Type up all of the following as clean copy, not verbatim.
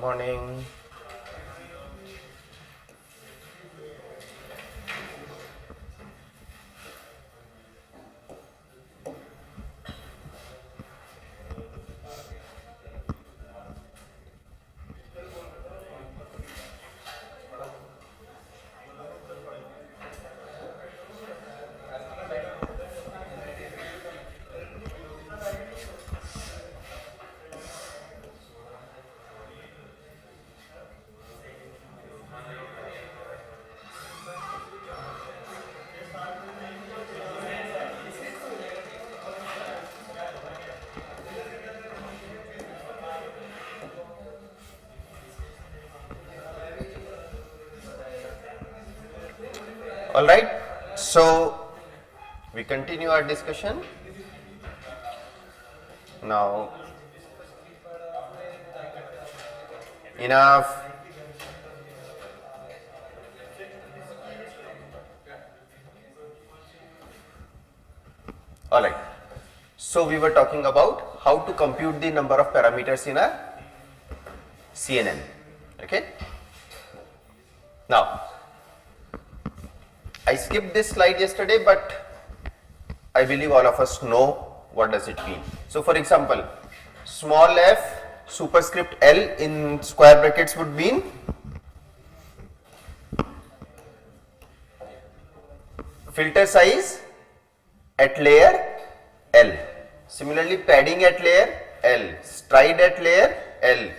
morning. All right, so we continue our discussion. Now, enough. All right, so we were talking about how to compute the number of parameters in a CNN. Okay. Now, I skipped this slide yesterday, but I believe all of us know what does it mean. So, for example, small f superscript L in square brackets would mean filter size at layer L. Similarly, padding at layer L, stride at layer L.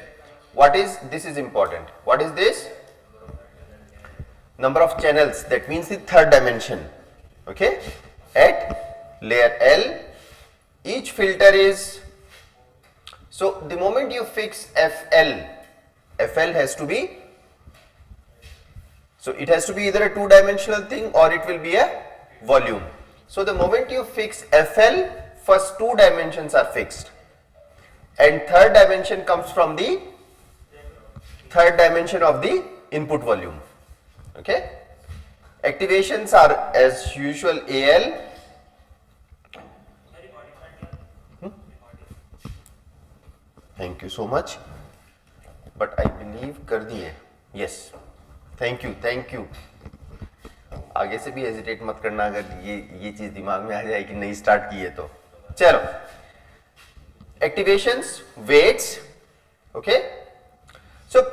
What is this? Is important. What is this? Number of channels, that means the third dimension, okay, at layer L. Each filter is, so the moment you fix FL, FL has to be, so it has to be either a two-dimensional thing or it will be a volume. So the moment you fix FL, first two dimensions are fixed and third dimension comes from the third dimension of the input volume. Okay, activations are as usual AL. Thank you so much, but I believe कर दिए. Yes, thank you, thank you. आगे से भी hesitate मत करना अगर ये चीज दिमाग में आ जाए कि नहीं स्टार्ट किए तो. चलो, activations, weights, okay. So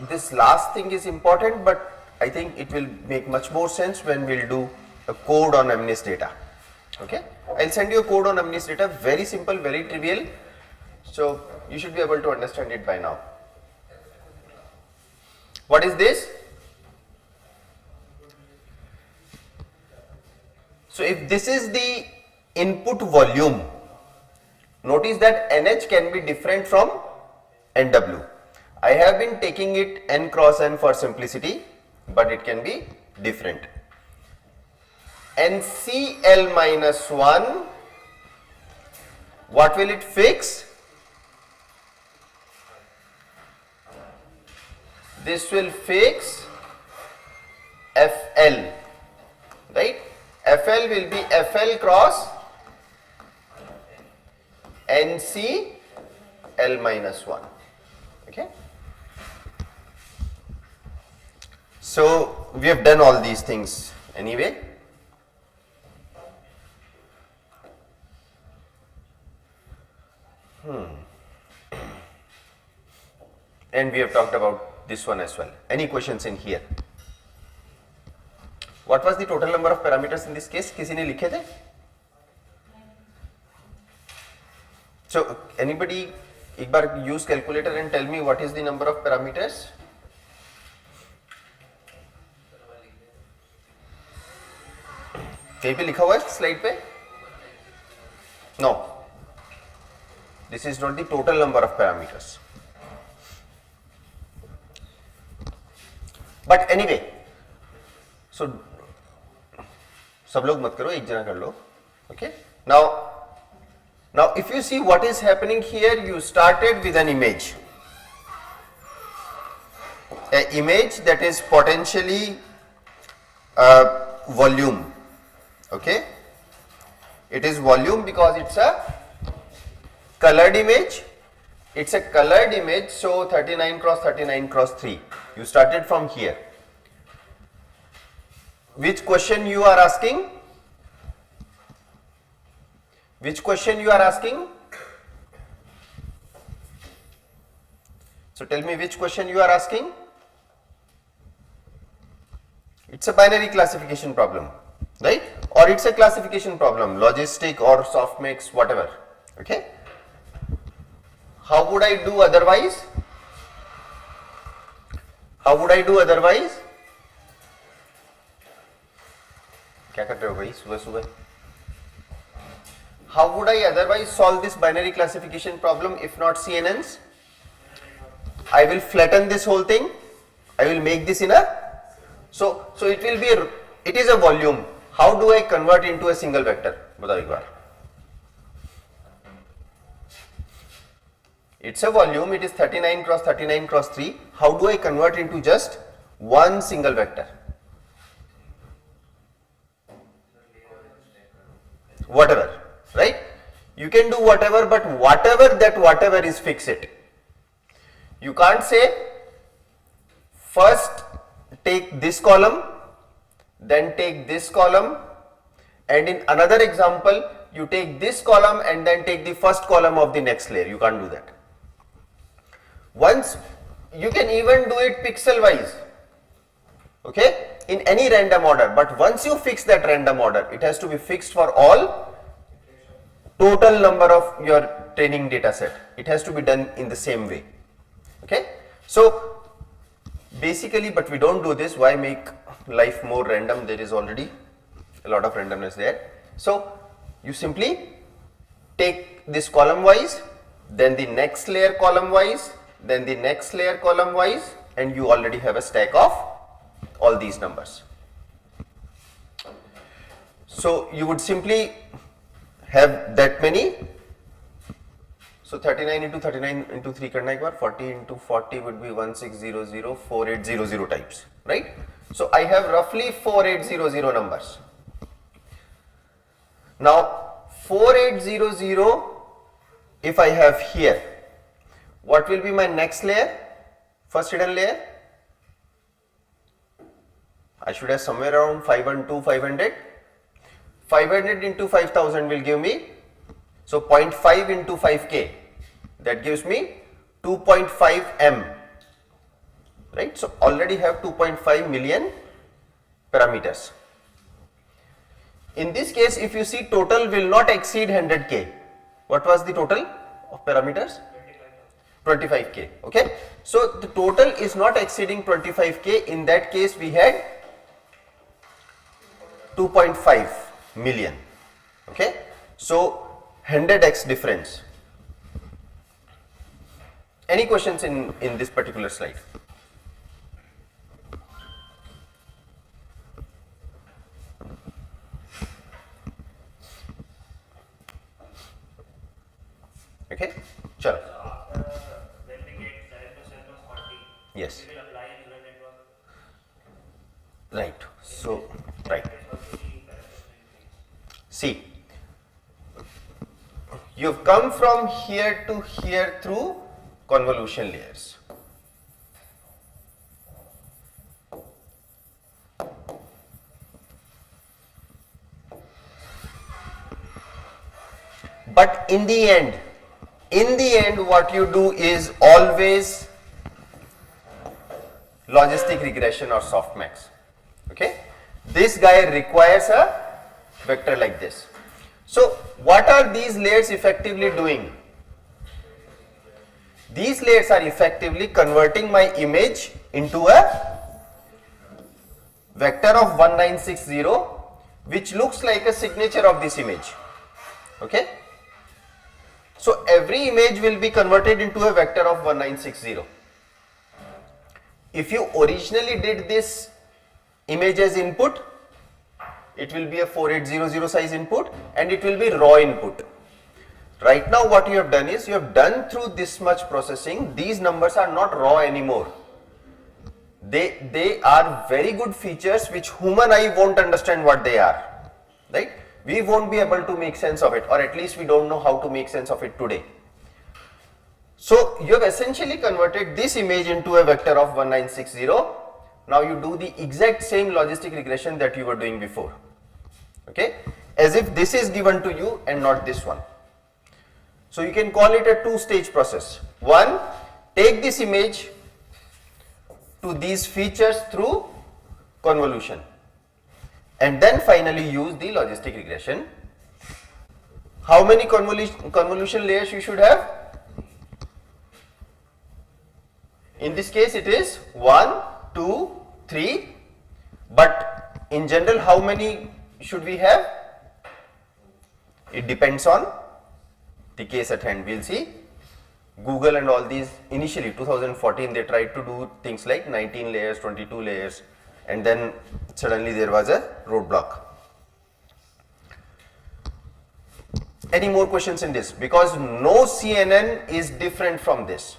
this last thing is important, but I think it will make much more sense when we'll do a code on MNIST data. Okay, I'll send you a code on MNIST data, very simple, very trivial, so you should be able to understand it by now. What is this? So if this is the input volume, notice that NH can be different from NW. I have been taking it N cross N for simplicity, but it can be different. NCL minus 1, what will it fix? This will fix FL, right? FL will be FL cross NCL minus 1, okay? So we have done all these things anyway. And we have talked about this one as well. Any questions in here? What was the total number of parameters in this case? किसी ने लिखे थे? So anybody एक बार use calculator and tell me what is the number of parameters? कहीं पे लिखा हुआ है स्लाइड पे? No. This is not the total number of parameters. But anyway, so सब लोग मत करो, एक जना कर लो. Okay. Now if you see what is happening here, you started with an image. An image that is potentially volume. Okay, it is volume because it's a colored image It's a colored image, so 39 cross 39 cross 3. You started from here. Which question you are asking? Which question you are asking? So tell me which question you are asking? It's a binary classification problem, right? Or it's a classification problem, logistic or softmax, whatever. Okay. How would I do otherwise? How would I do otherwise? क्या कर रहे हो भाई सुबह सुबह? How would I otherwise solve this binary classification problem if not CNNs? I will flatten this whole thing. I will make this in a so it will be it is a volume. How do I convert into a single vector? बताओ एक बार. It's a volume. It is 39 cross 39 cross 3. How do I convert into just one single vector? Whatever, right? You can do whatever, but whatever is fix it. You can't say first take this column, then take this column, and in another example you take this column and then take the first column of the next layer. You can't do that. Once you can even do it pixel wise, okay, in any random order, but once you fix that random order, it has to be fixed for all total number of your training data set. It has to be done in the same way. Okay, so basically, but we don't do this. Why make life more random? There is already a lot of randomness there. So you simply take this column wise, then the next layer column wise, then the next layer column wise, and you already have a stack of all these numbers. So you would simply have that many. So 39 into 39 into 3 karna ek baar, 40 into 40 would be 1600, 4800 types, right? So I have roughly 4800 numbers. Now 4800 if I have here, what will be my next layer? First hidden layer? I should have somewhere around 500. 500 into 5000 will give me, so 0.5 into 5k, that gives me 2.5 m, right? So already have 2.5 million parameters. In this case, if you see, total will not exceed 100k. What was the total of parameters? 25k. Okay, so the total is not exceeding 25k. In that case, we had 2.5 million. Okay, so 100x difference. Any questions in this particular slide? Okay, chalo. When we get 7% of 40, Yes. we will apply a neural network. Right. So, right. See, you've come from here to here through convolution layers. But in the end, what you do is always logistic regression or softmax. Okay, this guy requires a vector like this. So what are these layers effectively doing? These layers are effectively converting my image into a vector of 1960, which looks like a signature of this image. Okay, so every image will be converted into a vector of 1960. If you originally did this image as input, it will be a 4800 size input and it will be raw input. Right now what you have done is, you have done through this much processing, these numbers are not raw anymore. They are very good features which human eye won't understand what they are, right? We won't be able to make sense of it, or at least we don't know how to make sense of it today. So you have essentially converted this image into a vector of 1960. Now you do the exact same logistic regression that you were doing before, okay, as if this is given to you and not this one. So you can call it a two-stage process. One, take this image to these features through convolution, and then finally use the logistic regression. How many convolution layers you should have? In this case it is 1, 2, 3, but in general how many should we have? It depends on the case at hand. We will see. Google and all these, initially 2014 they tried to do things like 19 layers, 22 layers, and then suddenly there was a roadblock. Any more questions in this? Because no CNN is different from this.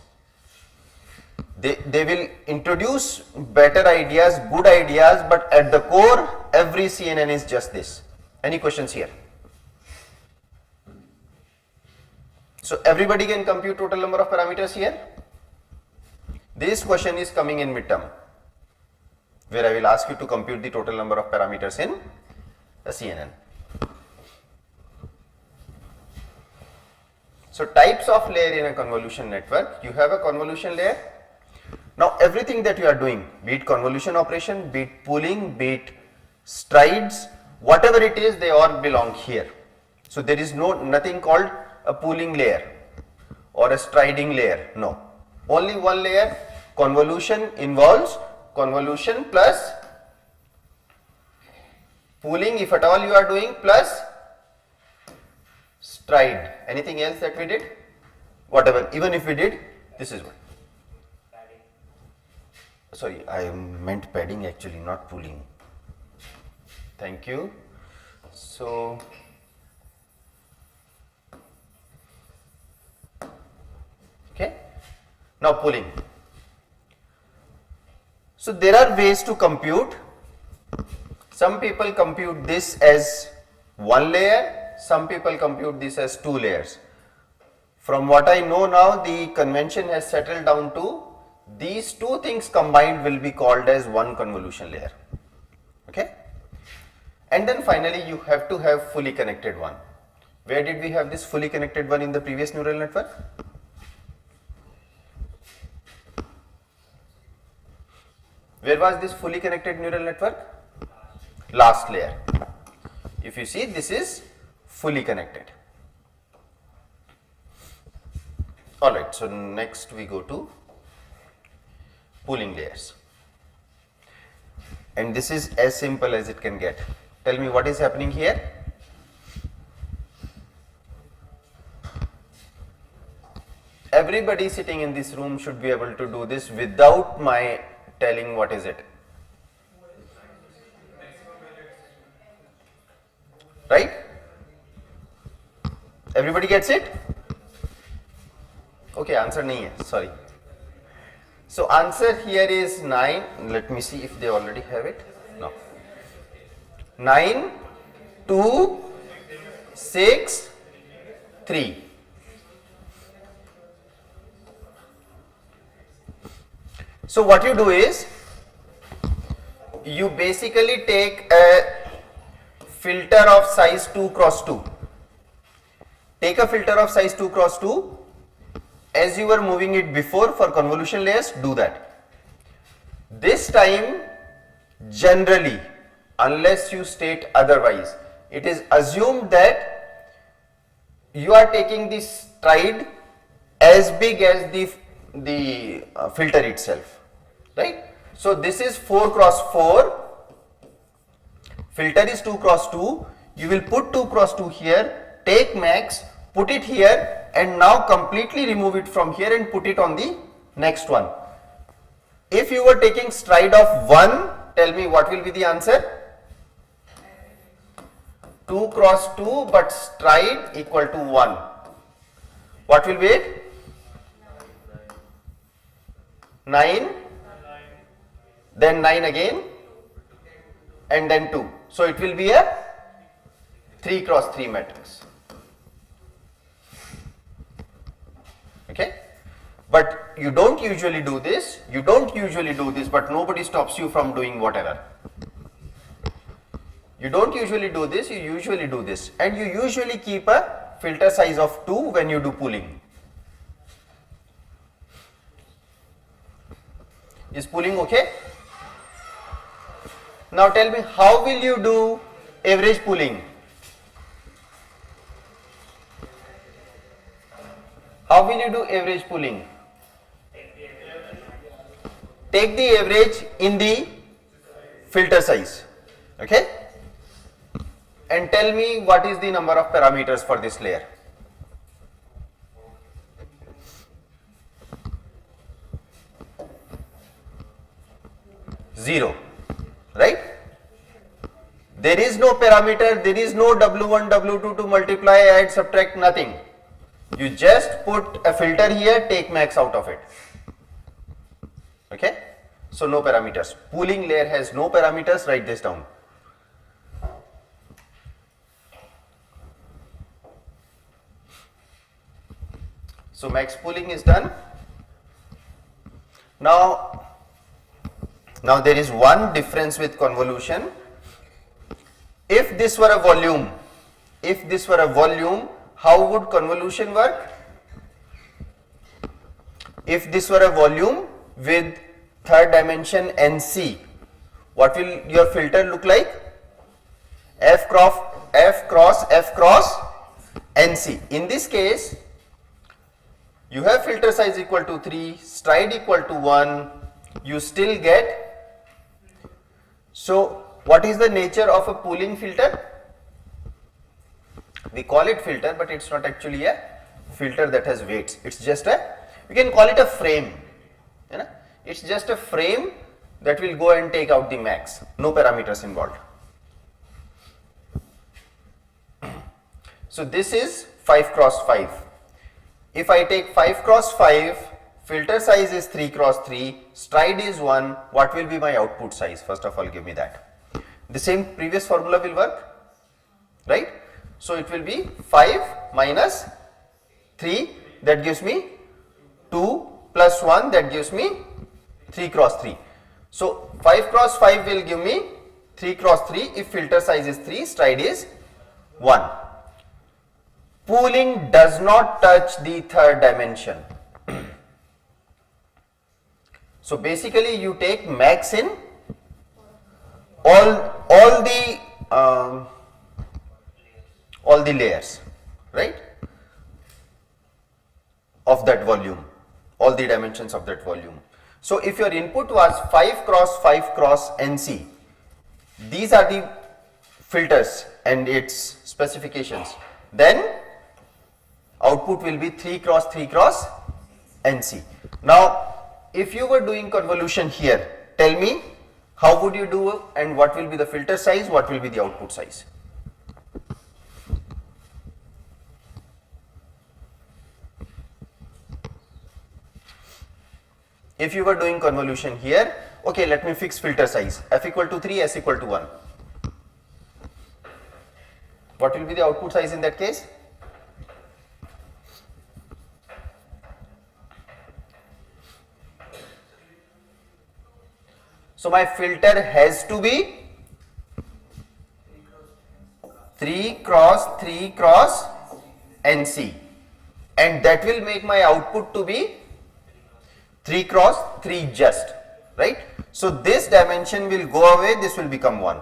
They will introduce better ideas, good ideas, but at the core every CNN is just this. Any questions here? So everybody can compute total number of parameters here. This question is coming in midterm, where I will ask you to compute the total number of parameters in a CNN. So types of layer in a convolution network. You have a convolution layer. Now everything that you are doing, be it convolution operation, be it pooling, be it strides, whatever it is, they all belong here. So there is nothing called a pooling layer or a striding layer. No, only one layer. Convolution involves convolution plus pooling, if at all you are doing, plus stride. Anything else that we did? Whatever, even if we did, this is what. Sorry, I meant padding actually, not pooling. Thank you. So okay, now pooling. So there are ways to compute. Some people compute this as one layer, some people compute this as two layers. From what I know now, the convention has settled down to these two things combined will be called as one convolution layer, okay. And then finally you have to have fully connected one. Where did we have this fully connected one in the previous neural network? Where was this fully connected neural network? Last layer. If you see, this is fully connected. Alright, so next we go to pooling layers. And this is as simple as it can get. Tell me what is happening here? Everybody sitting in this room should be able to do this without my telling what is it. Right? Everybody gets it? Okay, answer nahi hai, sorry. So answer here is 9. Let me see if they already have it. No. 9, 2, 6, 3. So what you do is, you basically take a filter of size 2 cross 2. Take a filter of size 2 cross 2. As you were moving it before for convolution layers, do that. This time, generally, unless you state otherwise, it is assumed that you are taking this stride as big as the filter itself, right? So this is 4 cross 4, filter is 2 cross 2, you will put 2 cross 2 here, take max, put it here, and now completely remove it from here and put it on the next one. If you were taking stride of 1, tell me what will be the answer? 2 cross 2, but stride equal to 1. What will be it? 9, then 9 again, and then 2. So it will be a 3 cross 3 matrix. Okay. But you don't usually do this, but nobody stops you from doing whatever. You don't usually do this, you usually do this, and you usually keep a filter size of 2 when you do pooling. Is pooling okay? Now tell me, how will you do average pooling? How will you do average pooling? Take the average in the filter size, okay? And tell me what is the number of parameters for this layer. Zero, right? There is no parameter, there is no W1, W2 to multiply, add, subtract, nothing. You just put a filter here, take max out of it. Okay? So no parameters. Pooling layer has no parameters, write this down. So max pooling is done. Now there is one difference with convolution. If this were a volume, how would convolution work? If this were a volume with third dimension NC, what will your filter look like? F cross NC. In this case, you have filter size equal to 3, stride equal to 1, you still get. So what is the nature of a pooling filter? We call it filter, but it's not actually a filter that has weights. It's just we can call it a frame. You know? It's just a frame that will go and take out the max. No parameters involved. So this is 5 cross 5. If I take 5 cross 5, filter size is 3 cross 3, stride is 1, what will be my output size? First of all, give me that. The same previous formula will work, right? So it will be 5 minus 3, that gives me 2 plus 1, that gives me 3 cross 3. So 5 cross 5 will give me 3 cross 3 if filter size is 3, stride is 1. Pooling does not touch the third dimension. So basically you take max in all the layers, right, of that volume, all the dimensions of that volume. So if your input was 5 cross NC, these are the filters and its specifications, then output will be 3 cross NC. Now if you were doing convolution here, tell me how would you do and what will be the filter size, what will be the output size? If you were doing convolution here, okay, let me fix filter size, f equal to 3, s equal to 1. What will be the output size in that case? So my filter has to be 3 cross NC, and that will make my output to be 3 cross 3 just, right? So this dimension will go away, this will become 1.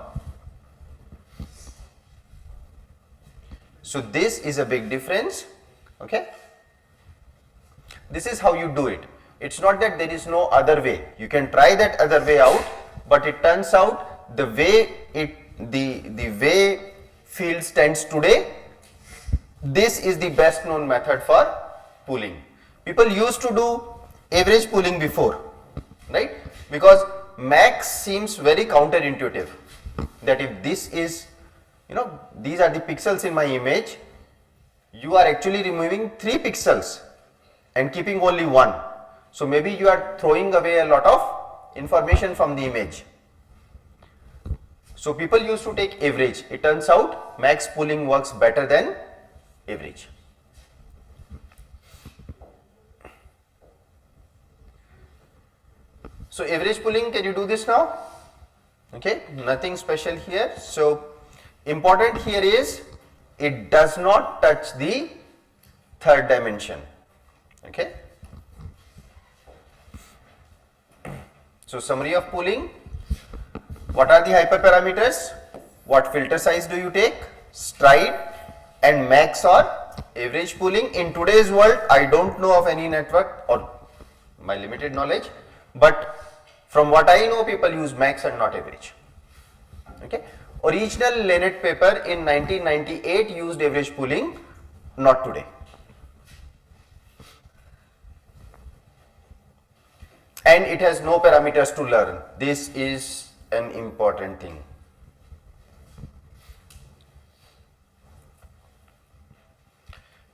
So this is a big difference, okay? This is how you do it. It's not that there is no other way. You can try that other way out, but it turns out the way the way field stands today, this is the best known method for pooling. People used to do average pooling before, right? Because max seems very counterintuitive, that if this is, you know, these are the pixels in my image, you are actually removing 3 pixels and keeping only 1. So maybe you are throwing away a lot of information from the image. So people used to take average. It turns out max pooling works better than average. So average pulling, can you do this now? Okay, nothing special here. So important here is it does not touch the third dimension. Okay. So summary of pulling. What are the hyperparameters? What filter size do you take? Stride and max or average pulling. In today's world, I don't know of any network, or my limited knowledge, but from what I know, people use max and not average. Okay. Original Lennett paper in 1998 used average pulling, not today. And it has no parameters to learn. This is an important thing.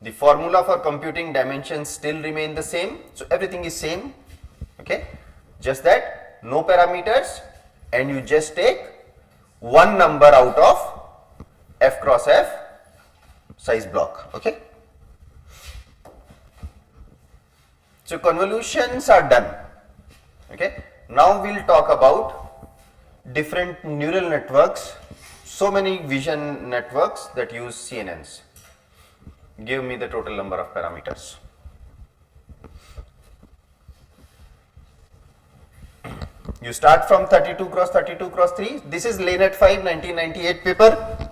The formula for computing dimensions still remain the same. So everything is same. Okay. Just that no parameters, and you just take one number out of f cross f size block. Okay. So convolutions are done. Okay. Now we'll talk about different neural networks. So many vision networks that use CNNs. Give me the total number of parameters. You start from 32 cross 32 cross 3. This is Lennett 5 1998 paper.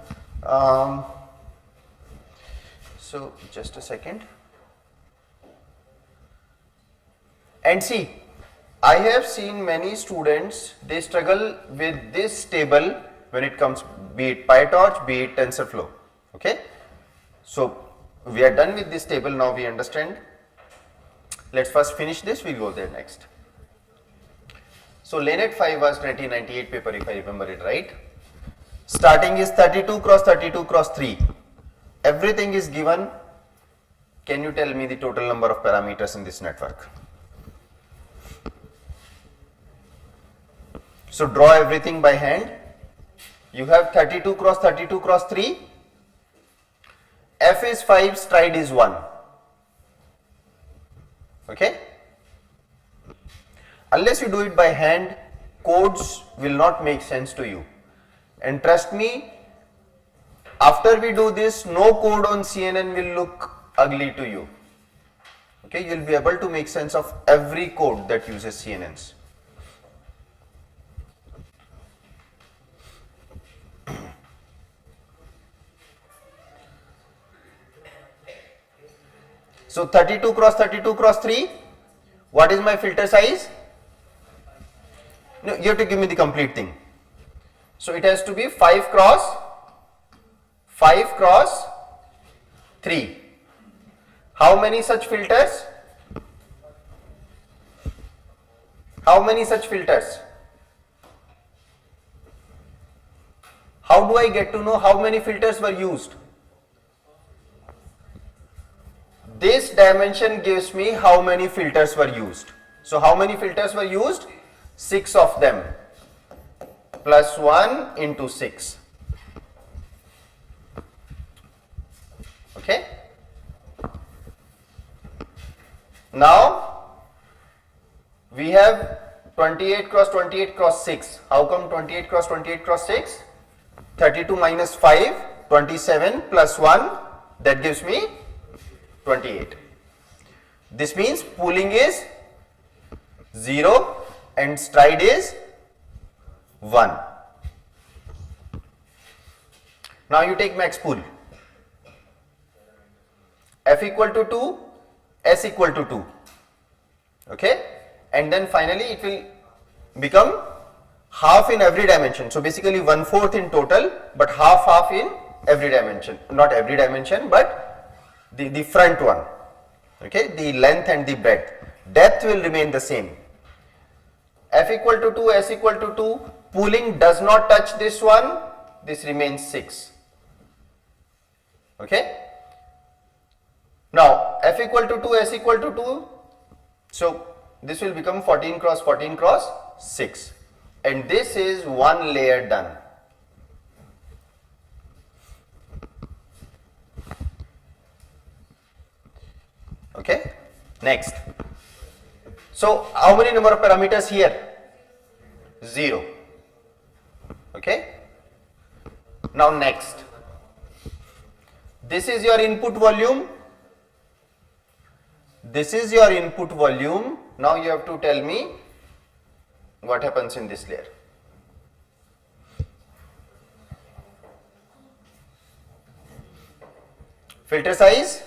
So just a second. And see, I have seen many students, they struggle with this table when it comes, be it PyTorch, be it TensorFlow. Okay. So we are done with this table, now we understand. Let's first finish this, we'll go there next. So Lennett 5 was 1998 paper, if I remember it right. Starting is 32 cross 32 cross 3. Everything is given. Can you tell me the total number of parameters in this network? So draw everything by hand. You have 32 cross 32 cross 3. F is 5, stride is 1. Okay. Unless you do it by hand, codes will not make sense to you. And trust me, after we do this, no code on CNN will look ugly to you. Okay, you will be able to make sense of every code that uses CNNs. So 32 cross 32 cross 3, what is my filter size? No, you have to give me the complete thing. So it has to be 5 cross 3. How many such filters? How many such filters? How do I get to know how many filters were used? This dimension gives me how many filters were used. So how many filters were used? 6 of them, plus 1 into 6. Okay. Now we have 28 cross 28 cross 6. How come 28 cross 28 cross 6? 32 minus 5, 27 plus 1, that gives me 28. This means pooling is 0 and stride is 1. Now you take max pool. F equal to 2, S equal to 2. Okay, and then finally it will become half in every dimension. So basically 1/4 in total, but half in every dimension. Not every dimension, but the front one. Okay, the length and the breadth. Depth will remain the same. F equal to 2, S equal to 2. Pooling does not touch this one. This remains 6. Okay. Now F equal to 2, S equal to 2. So this will become 14 cross 14 cross 6. And this is one layer done. Okay. Next. So how many number of parameters here? 0. Okay. Now next, this is your input volume. This is your input volume. Now you have to tell me what happens in this layer. Filter size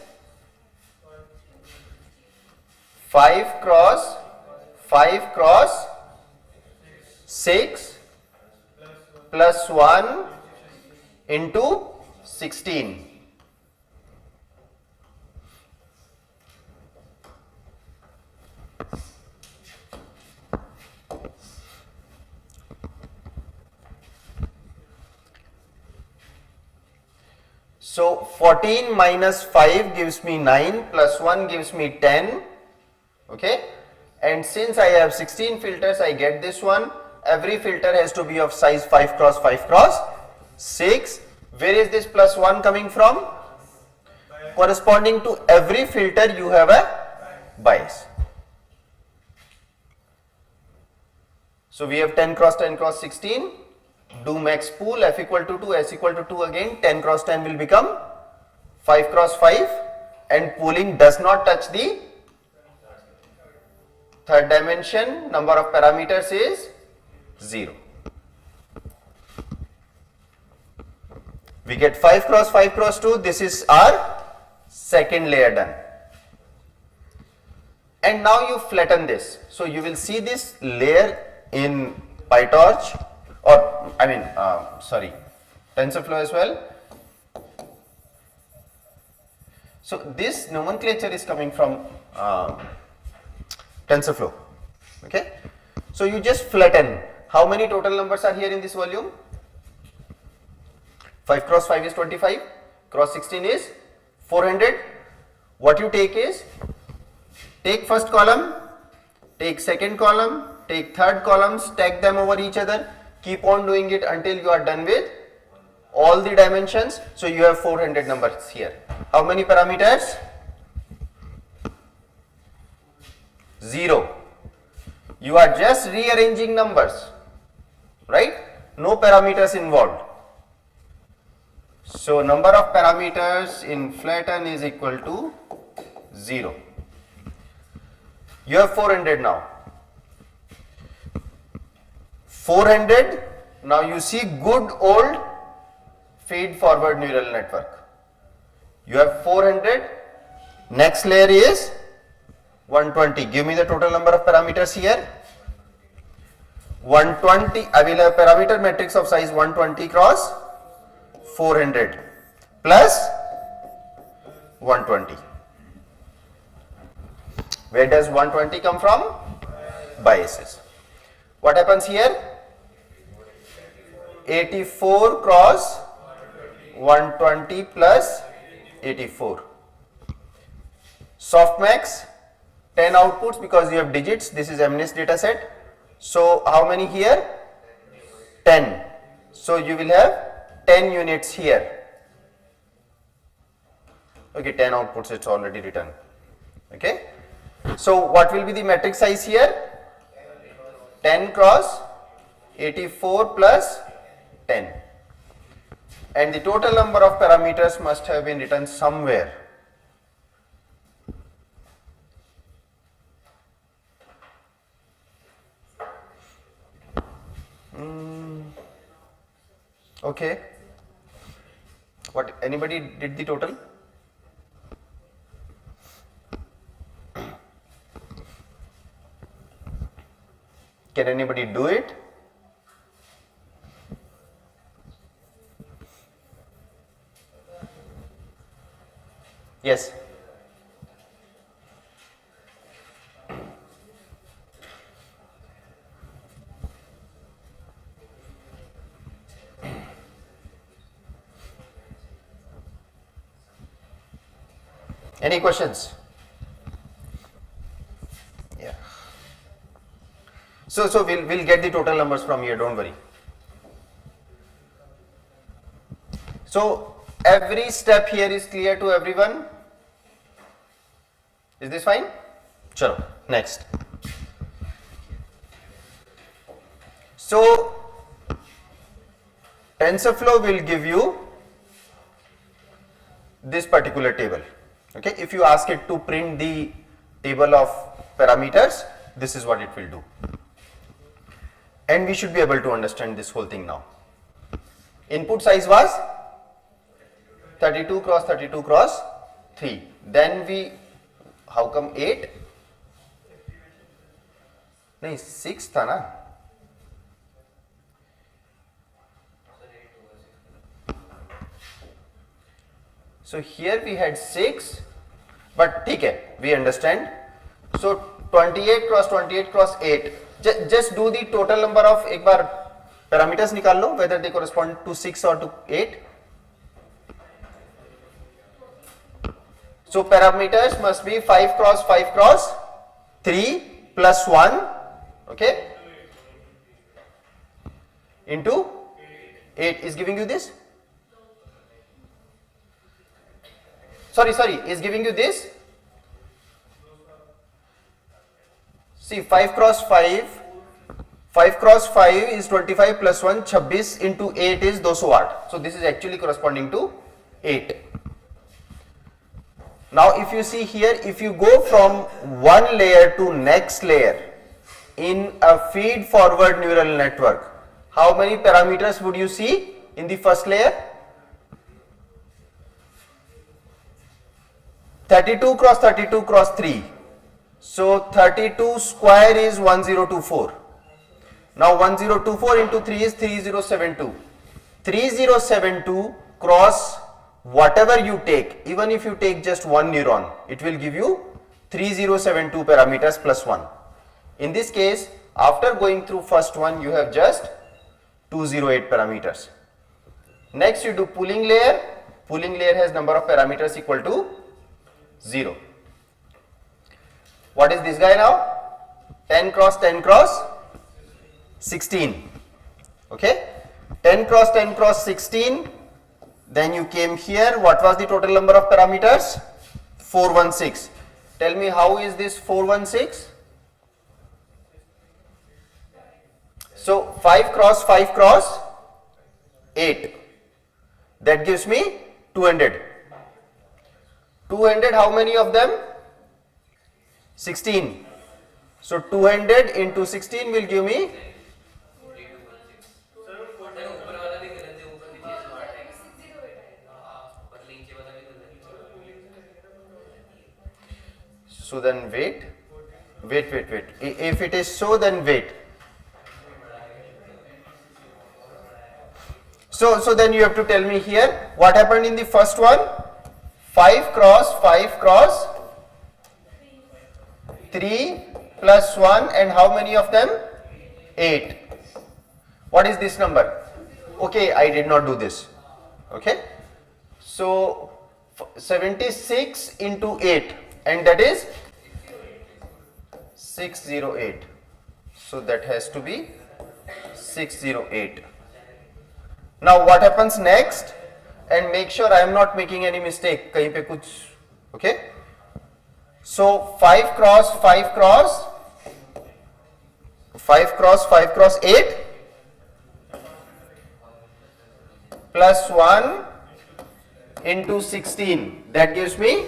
5 cross 5 cross 6 plus 1 into 16. So 14 minus 5 gives me 9, plus 1 gives me 10, okay, and since I have 16 filters, I get this one. Every filter has to be of size 5 cross 5 cross 6. Where is this plus 1 coming from? Corresponding to every filter you have a bias. So we have 10 cross 10 cross 16. Do max pool, f equal to 2, s equal to 2 again, 10 cross 10 will become 5 cross 5, and pooling does not touch the third dimension. Number of parameters is 0. We get 5 cross 5 cross 2, this is our second layer done. And now you flatten this. So you will see this layer in PyTorch, or TensorFlow as well. So this nomenclature is coming from TensorFlow. Okay. So you just flatten. How many total numbers are here in this volume? 5 cross 5 is 25, cross 16 is 400. What you take is, take first column, take second column, take third column, stack them over each other, keep on doing it until you are done with all the dimensions. So you have 400 numbers here. How many parameters? 0. You are just rearranging numbers, right? No parameters involved. So number of parameters in flatten is equal to 0. You have 400 now. 400, now you see good old feed forward neural network. You have 400, next layer is 120. Give me the total number of parameters here. 120, I will have parameter matrix of size 120 cross 400 plus 120. Where does 120 come from? Biases. What happens here? 84 cross 120 plus 84. Softmax 10 outputs because you have digits. This is MNIST data set. So how many here? 10. So you will have 10 units here. Okay, 10 outputs, it's already written. Okay. So what will be the matrix size here? 10 cross 84 plus 10. And the total number of parameters must have been written somewhere. Okay. What, anybody did the total? Can anybody do it? Yes. Any questions? Yeah. So we'll get the total numbers from here, don't worry. So every step here is clear to everyone. Is this fine? Chalo, next. So TensorFlow will give you this particular table. Okay, if you ask it to print the table of parameters, this is what it will do, and we should be able to understand this whole thing now. Input size was 32 cross 32 cross 3. Then we, how come 8? नहीं 6 था ना. So here we had 6, but ठीक है, we understand. So 28 cross 28 cross 8. Just do the total number of, एक बार parameters निकाल लो, whether they correspond to 6 or to 8. So parameters must be 5 cross 5 cross 3 plus 1, okay, into 8 is giving you this. Sorry, is giving you this. See, 5 cross 5 is 25 plus 1, 26 into 8 is 208. So this is actually corresponding to 8. Now if you see here, if you go from one layer to next layer in a feed forward neural network, how many parameters would you see in the first layer? 32 cross 32 cross 3. So 32 square is 1024. Now 1024 into 3 is 3072. 3072 cross whatever you take, even if you take just one neuron, it will give you 3072 parameters plus 1. In this case, after going through first one, you have just 208 parameters. Next you do pooling layer. Pooling layer has number of parameters equal to 0. What is this guy now? 10 cross 10 cross 16. Okay, 10 cross 10 cross 16. Then you came here. What was the total number of parameters? 416. Tell me, how is this 416? So 5 cross 5 cross 8. That gives me 200. 200, how many of them? 16. So 200 into 16 will give me. So then wait. If it is so, then wait. So then you have to tell me here what happened in the first one. 5 cross 5 cross 3 plus 1, and how many of them? 8. What is this number? Okay, I did not do this. Okay, so 76 into 8, and that is 608. So that has to be 608. Now what happens next? And make sure I am not making any mistake. कहीं पे कुछ, okay? So 5 cross 5 cross 5 cross 5 cross 8 plus 1 into 16. That gives me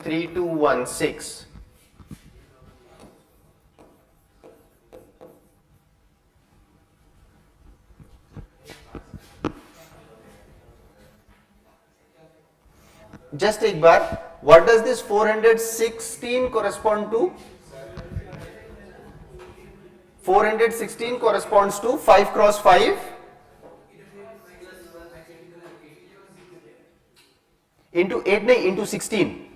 3216. Just एक बार, what does this 416 correspond to? 416 corresponds to 5 cross 5 into 8, नहीं, into 16,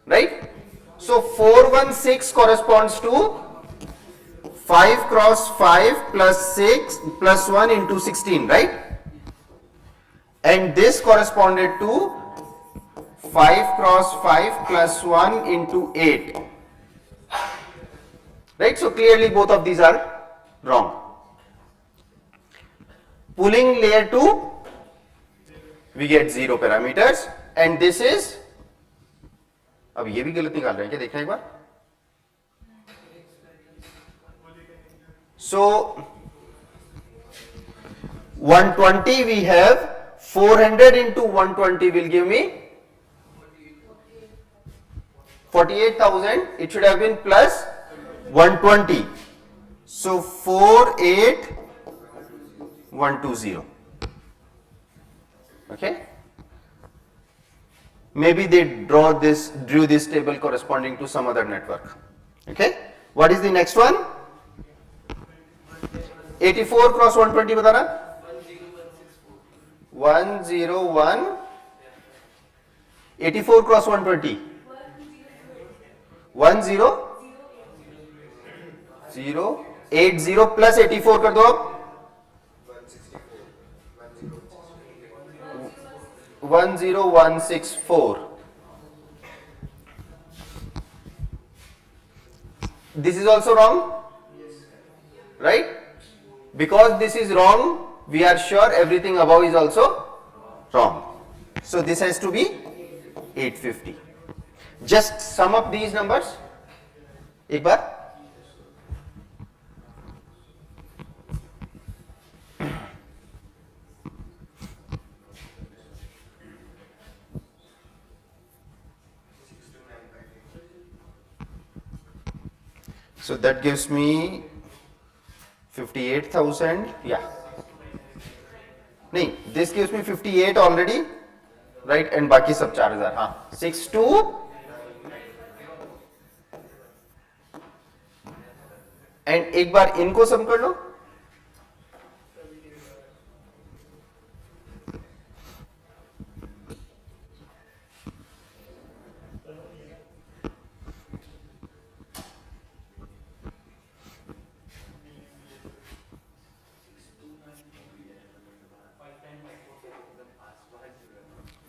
right? So 416 corresponds to 5 cross 5 plus 6 plus 1 into 16, right? And this corresponded to 5 cross 5 plus 1 into 8, right? So clearly both of these are wrong. Pooling layer 2, we get 0 parameters, and this is, अब ये भी गलत निकाल रहे हैं क्या, देखना एक बार. So 120 we have, 400 into 120 will give me 48,000. It should have been plus 120. So 48120. Okay. Maybe they drew this table corresponding to some other network. Okay. What is the next one? 84 cross 120 बताना. 101. 84 cross 120. 1080 plus 84 कर दो आप. 10164. This is also wrong, right? Because this is wrong, we are sure everything above is also wrong. So this has to be 850. Just sum up these numbers एक बार. So that gives me 58,000. Yeah. नहीं, this gives me 58 already, right? And बाकी सब 4,000. हाँ. 62. And एक बार इनको सम कर लो.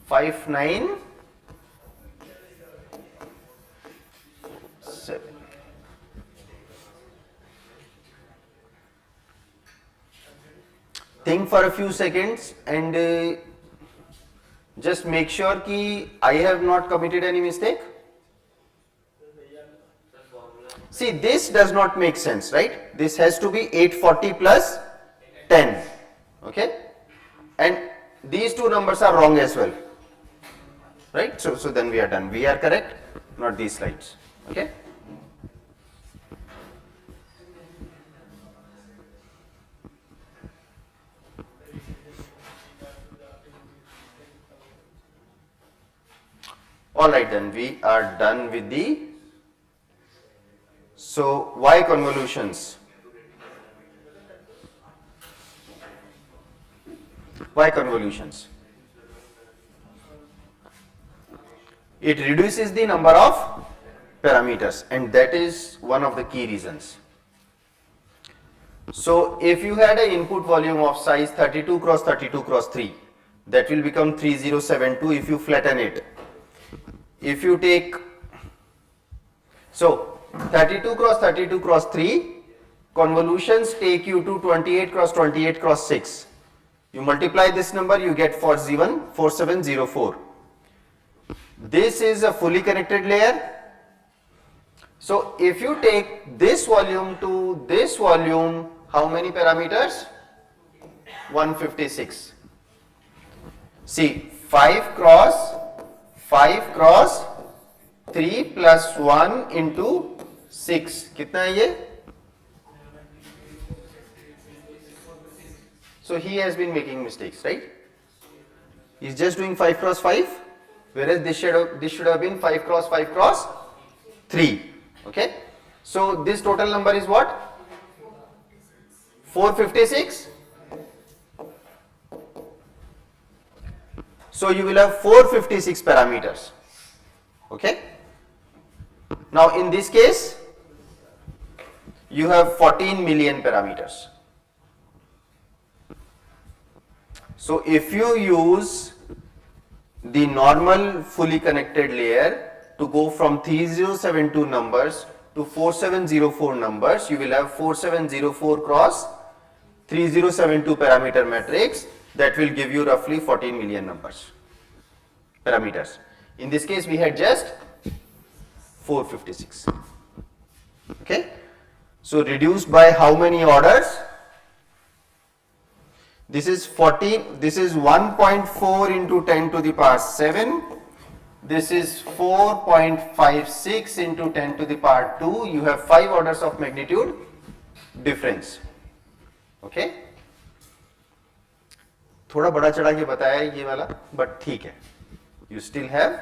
Five nine 7. Think for a few seconds and just make sure कि I have not committed any mistake. See, this does not make sense, right? This has to be 840 plus 10. Okay? And these two numbers are wrong as well. Right? So then we are done. We are correct, not these slides. Okay? Alright, then we are done with the. So why convolutions? Why convolutions? It reduces the number of parameters, and that is one of the key reasons. So if you had an input volume of size 32 cross 32 cross 3, that will become 3072 if you flatten it. If you take, so 32 cross 32 cross 3, convolutions take you to 28 cross 28 cross 6. You multiply this number, you get 4704. This is a fully connected layer. So if you take this volume to this volume, how many parameters? 156. See, 5 cross 3 plus 1 into 6. कितना है ये? So he has been making mistakes, right? He's just doing 5 cross 5, whereas this should have been 5 cross 5 cross 3. Okay? So this total number is what? 456. So you will have 456 parameters. Okay? Now in this case, you have 14 million parameters. So if you use the normal fully connected layer to go from 3072 numbers to 4704 numbers, you will have 4704 cross 3072 parameter matrix. That will give you roughly 14 million parameters. In this case, we had just 456. Okay. So reduced by how many orders? This is 14, this is 1.4 into 10 to the power 7. This is 4.56 into 10 to the power 2. You have 5 orders of magnitude difference. Okay? थोड़ा बड़ा चढ़ा के बताया ये वाला, but ठीक है. You still have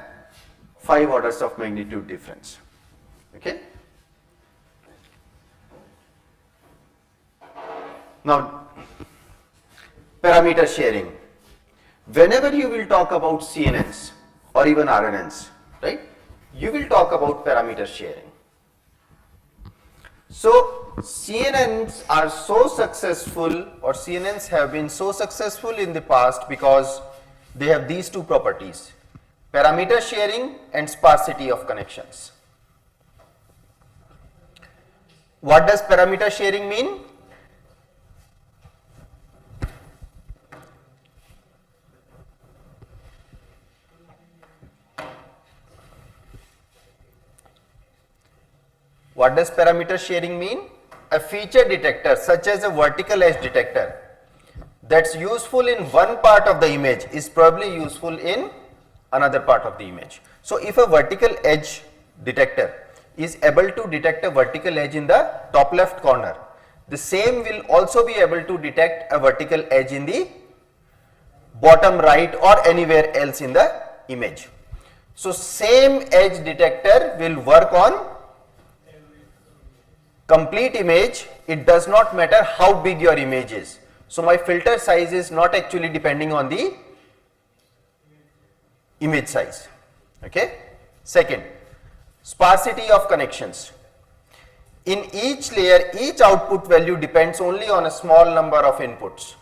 5 orders of magnitude difference. Okay? Now, parameter sharing. Whenever you will talk about CNNs or even RNNs, right, you will talk about parameter sharing. So, CNNs are so successful, or CNNs have been so successful in the past because they have these two properties: parameter sharing and sparsity of connections. What does parameter sharing mean? What does parameter sharing mean? A feature detector such as a vertical edge detector that's useful in one part of the image is probably useful in another part of the image. So if a vertical edge detector is able to detect a vertical edge in the top left corner, the same will also be able to detect a vertical edge in the bottom right or anywhere else in the image. So same edge detector will work on complete image. It does not matter how big your image is. So my filter size is not actually depending on the image size. Okay. Second, sparsity of connections. In each layer, each output value depends only on a small number of inputs.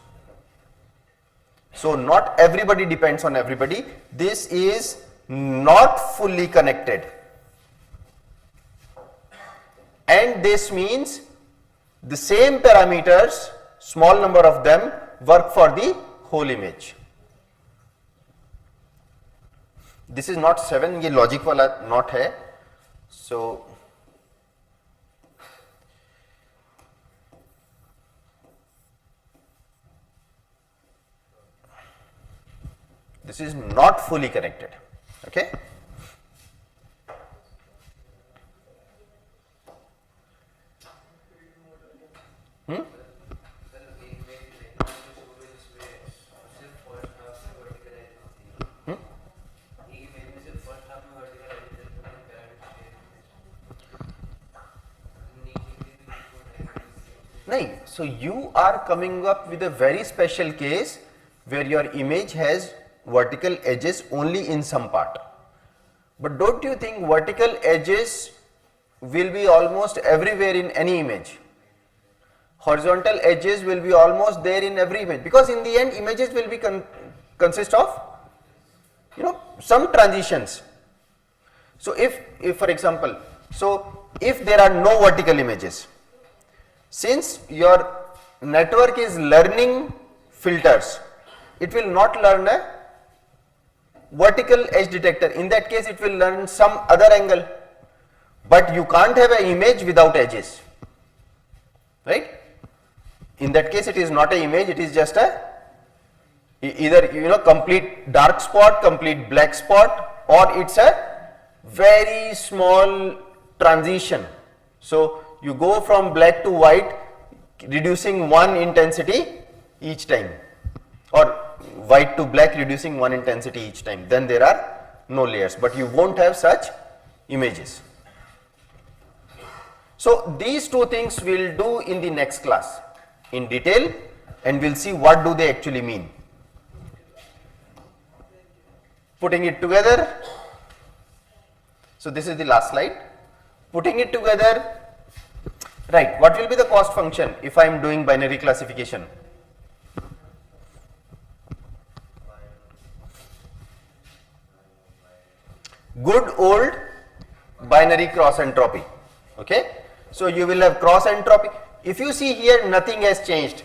So not everybody depends on everybody. This is not fully connected. And this means the same parameters, small number of them, work for the whole image. This is not 7, ये logic वाला not है. So this is not fully connected. Okay. नहीं, so you are coming up with a very special case where your image has vertical edges only in some part. But don't you think vertical edges will be almost everywhere in any image? Horizontal edges will be almost there in every image, because in the end images will be consist of, you know, some transitions. So if for example, so if there are no vertical images, since your network is learning filters, it will not learn a vertical edge detector. In that case it will learn some other angle, but you can't have an image without edges, right? In that case it is not an image, it is just a either, you know, complete dark spot, complete black spot, or it's a very small transition. So you go from black to white, reducing one intensity each time, or white to black, reducing one intensity each time. Then there are no layers, but you won't have such images. So these two things we'll do in the next class in detail, and we'll see what do they actually mean. Putting it together, so this is the last slide. Putting it together, right, what will be the cost function if I am doing binary classification? Good old binary cross entropy. Okay, so you will have cross entropy. If you see here, nothing has changed.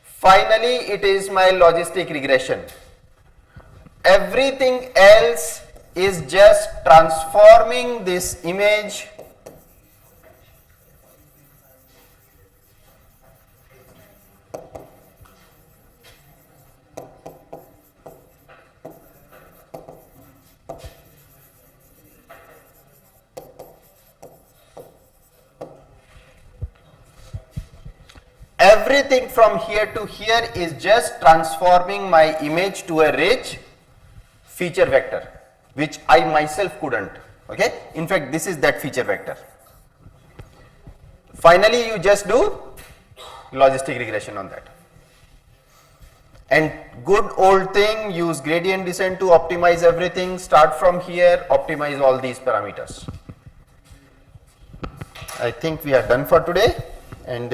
Finally, it is my logistic regression. Everything else is just transforming this image everything from here to here is just transforming my image to a rich feature vector, which I myself couldn't. Okay, in fact this is that feature vector. Finally you just do logistic regression on that. And good old thing, use gradient descent to optimize everything. Start from here, optimize all these parameters. I think we are done for today, and